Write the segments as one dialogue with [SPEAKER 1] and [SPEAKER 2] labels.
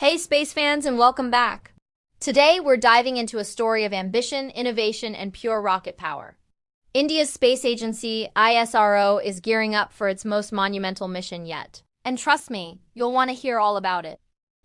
[SPEAKER 1] Hey space fans, and welcome back. Today we're diving into a story of ambition, innovation, and pure rocket power. India's space agency, ISRO, is gearing up for its most monumental mission yet. And trust me, you'll want to hear all about it.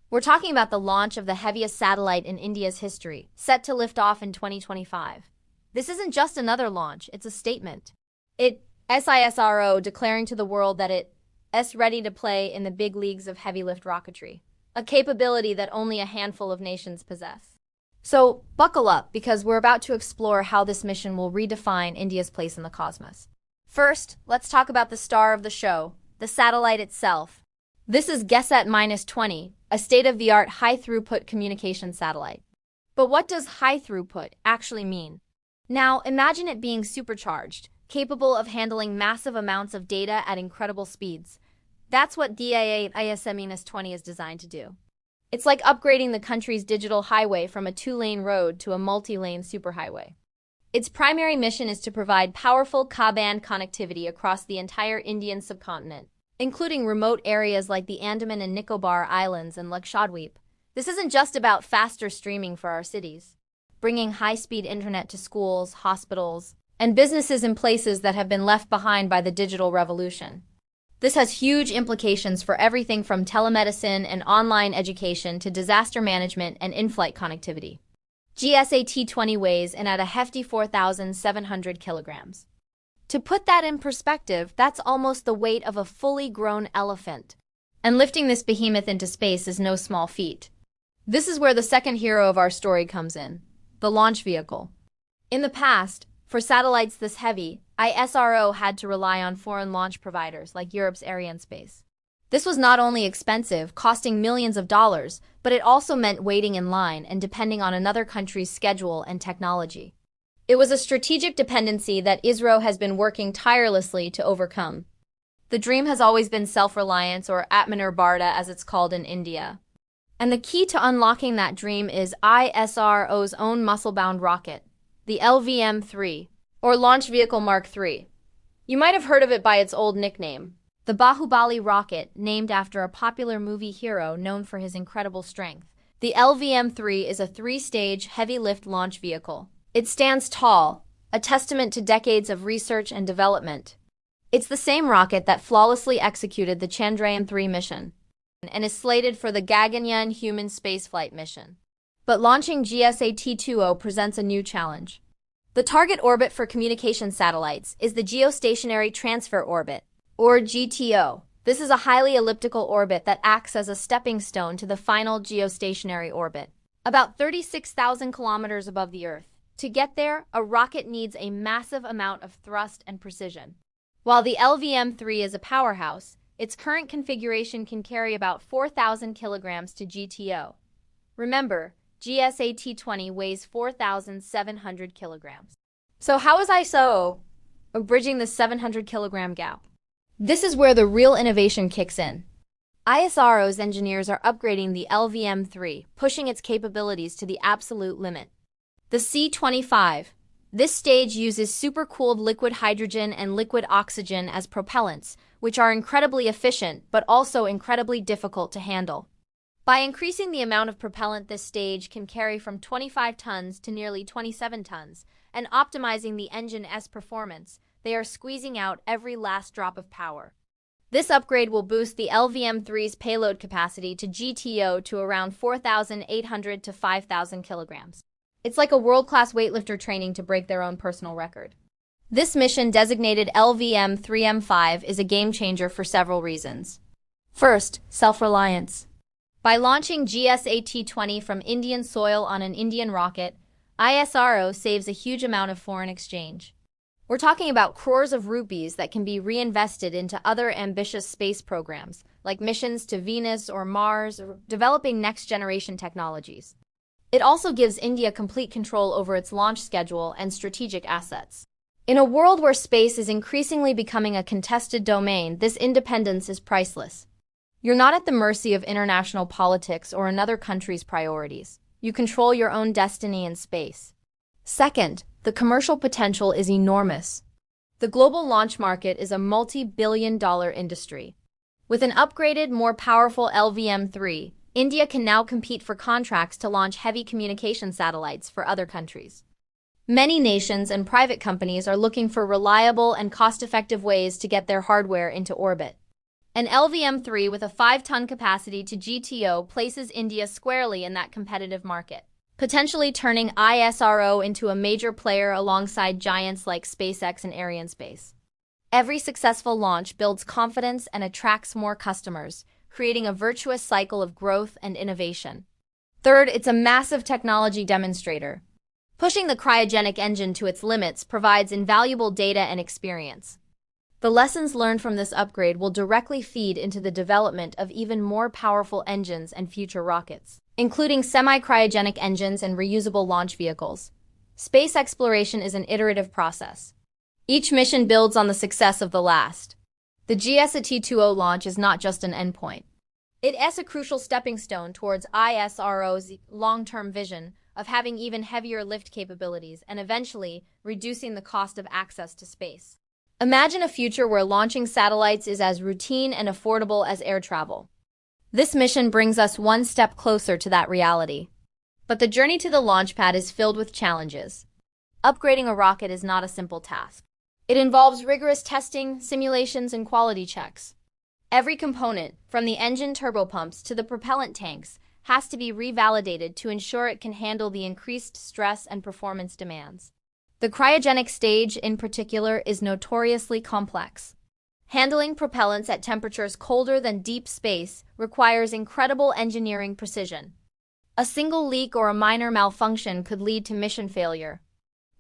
[SPEAKER 1] We're talking about the launch of the heaviest satellite in India's history, set to lift off in 2025. This isn't just another launch, it's a statement. ISRO declaring to the world that it's ready to play in the big leagues of heavy lift rocketry, a capability that only a handful of nations possess. So, buckle up, because we're about to explore how this mission will redefine India's place in the cosmos. First, let's talk about the star of the show, the satellite itself. This is GSAT-20, a state-of-the-art high-throughput communication satellite. But what does high throughput actually mean? Now, imagine it being supercharged, capable of handling massive amounts of data at incredible speeds. That's what GSAT-20 is designed to do. It's like upgrading the country's digital highway from a two-lane road to a multi-lane superhighway. Its primary mission is to provide powerful Ka-band connectivity across the entire Indian subcontinent, including remote areas like the Andaman and Nicobar Islands and Lakshadweep. This isn't just about faster streaming for our cities, bringing high-speed internet to schools, hospitals, and businesses in places that have been left behind by the digital revolution. This has huge implications for everything from telemedicine and online education to disaster management and in-flight connectivity. GSAT-20 weighs in at a hefty 4,700 kilograms. To put that in perspective, that's almost the weight of a fully grown elephant. And lifting this behemoth into space is no small feat. This is where the second hero of our story comes in, the launch vehicle. In the past, for satellites this heavy, ISRO had to rely on foreign launch providers like Europe's Arianespace. This was not only expensive, costing millions of dollars, but it also meant waiting in line and depending on another country's schedule and technology. It was a strategic dependency that ISRO has been working tirelessly to overcome. The dream has always been self-reliance, or Atmanirbharta as it's called in India. And the key to unlocking that dream is ISRO's own muscle-bound rocket, the LVM-3, or Launch Vehicle Mark III. You might have heard of it by its old nickname, the Bahubali rocket, named after a popular movie hero known for his incredible strength. The LVM-3 is a three-stage, heavy-lift launch vehicle. It stands tall, a testament to decades of research and development. It's the same rocket that flawlessly executed the Chandrayaan-3 mission and is slated for the Gaganyaan human spaceflight mission. But launching GSAT-20 presents a new challenge. The target orbit for communication satellites is the Geostationary Transfer Orbit, or GTO. This is a highly elliptical orbit that acts as a stepping stone to the final geostationary orbit, about 36,000 kilometers above the Earth. To get there, a rocket needs a massive amount of thrust and precision. While the LVM-3 is a powerhouse, its current configuration can carry about 4,000 kilograms to GTO. Remember, GSAT-20 weighs 4,700 kilograms. So how is ISRO bridging the 700-kilogram gap? This is where the real innovation kicks in. ISRO's engineers are upgrading the LVM-3, pushing its capabilities to the absolute limit. The C-25. This stage uses supercooled liquid hydrogen and liquid oxygen as propellants, which are incredibly efficient but also incredibly difficult to handle. By increasing the amount of propellant this stage can carry from 25 tons to nearly 27 tons, and optimizing the engine's performance, they are squeezing out every last drop of power. This upgrade will boost the LVM-3's payload capacity to GTO to around 4,800 to 5,000 kilograms. It's like a world-class weightlifter training to break their own personal record. This mission, designated LVM-3M5, is a game-changer for several reasons. First, self-reliance. By launching GSAT-20 from Indian soil on an Indian rocket, ISRO saves a huge amount of foreign exchange. We're talking about crores of rupees that can be reinvested into other ambitious space programs, like missions to Venus or Mars, or developing next-generation technologies. It also gives India complete control over its launch schedule and strategic assets. In a world where space is increasingly becoming a contested domain, this independence is priceless. You're not at the mercy of international politics or another country's priorities. You control your own destiny in space. Second, the commercial potential is enormous. The global launch market is a multi-billion-dollar industry. With an upgraded, more powerful LVM-3, India can now compete for contracts to launch heavy communication satellites for other countries. Many nations and private companies are looking for reliable and cost-effective ways to get their hardware into orbit. An LVM-3 with a 5-ton capacity to GTO places India squarely in that competitive market, potentially turning ISRO into a major player alongside giants like SpaceX and Arianespace. Every successful launch builds confidence and attracts more customers, creating a virtuous cycle of growth and innovation. Third, it's a massive technology demonstrator. Pushing the cryogenic engine to its limits provides invaluable data and experience. The lessons learned from this upgrade will directly feed into the development of even more powerful engines and future rockets, including semi-cryogenic engines and reusable launch vehicles. Space exploration is an iterative process. Each mission builds on the success of the last. The GSAT-20 launch is not just an endpoint. It is a crucial stepping stone towards ISRO's long-term vision of having even heavier lift capabilities and eventually reducing the cost of access to space. Imagine a future where launching satellites is as routine and affordable as air travel. This mission brings us one step closer to that reality. But the journey to the launch pad is filled with challenges. Upgrading a rocket is not a simple task. It involves rigorous testing, simulations, and quality checks. Every component, from the engine turbopumps to the propellant tanks, has to be revalidated to ensure it can handle the increased stress and performance demands. The cryogenic stage, in particular, is notoriously complex. Handling propellants at temperatures colder than deep space requires incredible engineering precision. A single leak or a minor malfunction could lead to mission failure.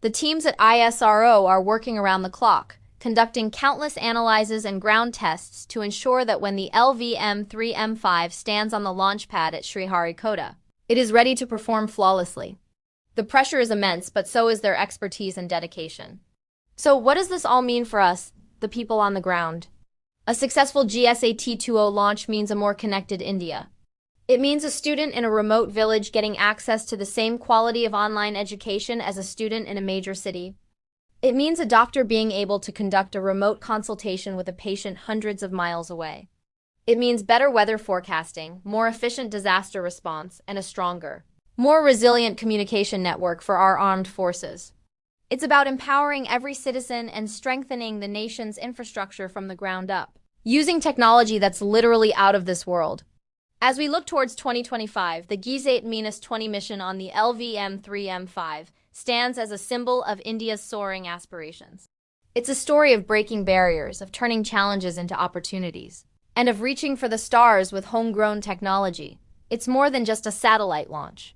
[SPEAKER 1] The teams at ISRO are working around the clock, conducting countless analyses and ground tests to ensure that when the LVM-3M5 stands on the launch pad at Sriharikota, it is ready to perform flawlessly. The pressure is immense, but so is their expertise and dedication. So what does this all mean for us, the people on the ground? A successful GSAT-20 launch means a more connected India. It means a student in a remote village getting access to the same quality of online education as a student in a major city. It means a doctor being able to conduct a remote consultation with a patient hundreds of miles away. It means better weather forecasting, more efficient disaster response, and a stronger, more resilient communication network for our armed forces. It's about empowering every citizen and strengthening the nation's infrastructure from the ground up, using technology that's literally out of this world. As we look towards 2025, the GSAT-20 mission on the LVM-3M5 stands as a symbol of India's soaring aspirations. It's a story of breaking barriers, of turning challenges into opportunities, and of reaching for the stars with homegrown technology. It's more than just a satellite launch.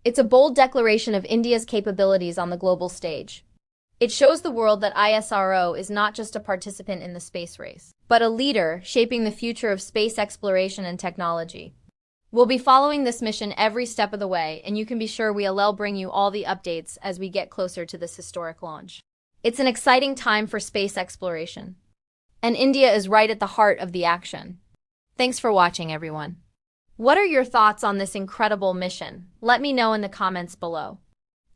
[SPEAKER 1] It's a bold declaration of India's capabilities on the global stage. It shows the world that ISRO is not just a participant in the space race, but a leader shaping the future of space exploration and technology. We'll be following this mission every step of the way, and you can be sure we'll bring you all the updates as we get closer to this historic launch. It's an exciting time for space exploration, and India is right at the heart of the action. Thanks for watching, everyone. What are your thoughts on this incredible mission? Let me know in the comments below.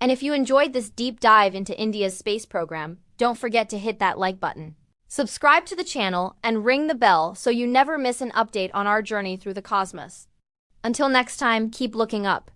[SPEAKER 1] And if you enjoyed this deep dive into India's space program, don't forget to hit that like button. Subscribe to the channel and ring the bell so you never miss an update on our journey through the cosmos. Until next time, keep looking up.